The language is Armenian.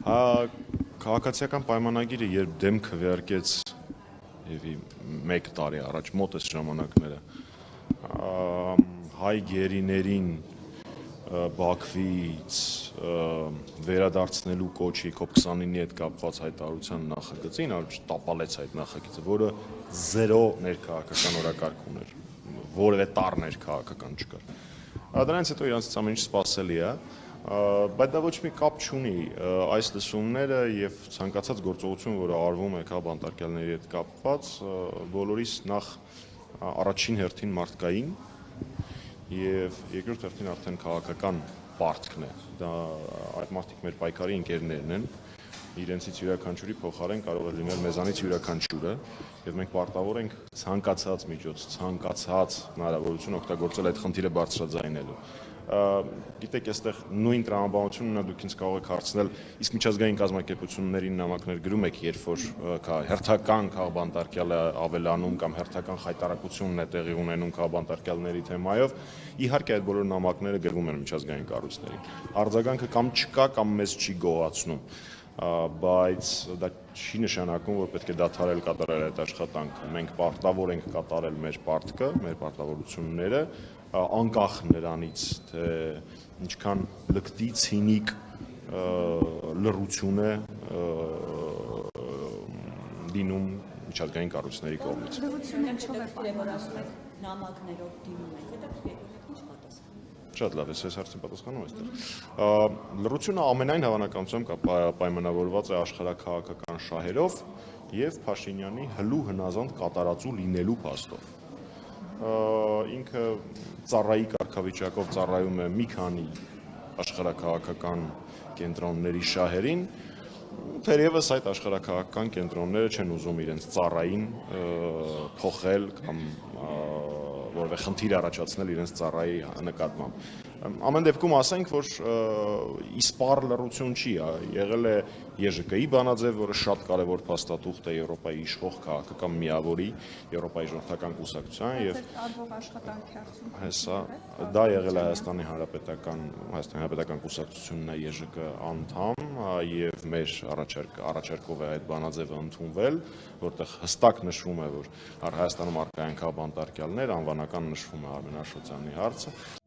Քաղաքացիական պայմանագիրը երբ դեմ քվեարկեց եւի 1 տարի առաջ մոտ էս ժամանակները հայ գերիներին Բաքվից վերադարձնելու կոչի COP29-ի հետ կապված հայտարարության նախագծին, տապալեց այդ նախագիծը, որը զերո ներքաղաքական օրակարգ ուներ, որևէ տառ ներքաղաքական չկար։ Դրանից հետո իրանց ամեն ինչ սպասելի է, բայց դա ոչ մի կապ չունի այս լսումները եւ ցանկացած գործողություն, որը արվում է բանտարկյալների հետ կապված, բոլորիս նախ առաջին հերթին մարդկային եւ երկրորդ հերթին արդեն քաղաքական պարտքն է։ Դա այդ մարդիկ մեր պայքարի ընկերներն են, իրենցից յուրաքանչյուրի փոխարեն կարող է լինել մեզանից յուրաքանչյուրը եւ մենք պարտավոր ենք ցանկացած միջոց, ցանկացած հնարավորություն օգտագործել այդ խնդիրը բարձրաձայնելու։ Գիտեք, այստեղ նույն տրամաբանությունն դուք ինձ կարող եք հարցնել, իսկ միջազգային կազմակերպություններին նամակներ գրում եք, երբ որ հերթական քաղբանտարկյալը ավելանում կամ հերթական խայտարակությունն է տեղի ունենում քաղբանտարկյալների թեմայով, իհարկե այդ բոլոր նամակները գրվում են միջազգային կառույցներին։ Արձագանքը կամ չկա, կամ մեզ չի գոհացնում, բայց դա չի նշանակում, որ պետք է դադարել կատարել այդ աշխատանքը։ Մենք պարտավոր ենք կատարել մեր պարտքը, մեր պարտավորությունները, անկախ նրանից, թե ինչքան լկտի, ցինիկ լռություն է լինում միջազգային կառույցների կողմից։ Լռությունը ինչով է պատասխանում նամակներով դիմում եք, հետո ինչ պատասխան։ Շատ լավ է, ես հարցին պատասխանում այստեղ։ Լռությունը ամենայն հավանականությամբ պայմանավորված է աշխարհաքաղաքական շահերով եւ Փաշինյանի հլու հնազանդ կատարածու լինելու փաստով։ Ինքը ծառայի կարգավիճակով ծառայում է մի քանի աշխարհաքաղաքական կենտրոնների շահերին, թերևս այդ աշխարհաքաղաքական կենտրոնները չեն ուզում իրենց ծառային փոխել կամ որևէ խնդիր առաջացնել իրենց ծառայի նկատմամբ։ Ամեն դեպքում ասենք, որ իսպառ լռություն չի, եղել է ԵԺԿ-ի բանաձև, որը շատ կարևոր փաստաթուղթ է Եվրոպայի իշխող քաղաքական միավորի, Եվրոպայի ժողովրդական կուսակցության եւ հեսա դա եղել է Հայաստանի Հանրապետական կուսակցությունն է ԵԺԿ անդամ եւ մեր առաջարկով է այդ բանաձևը ընդունվել, որտեղ հստակ նշվում է, որ Հայաստանում առկա են քաղբանտարկյալներ, անվանական նշվում է Արմեն Աշոտյանի հարցը։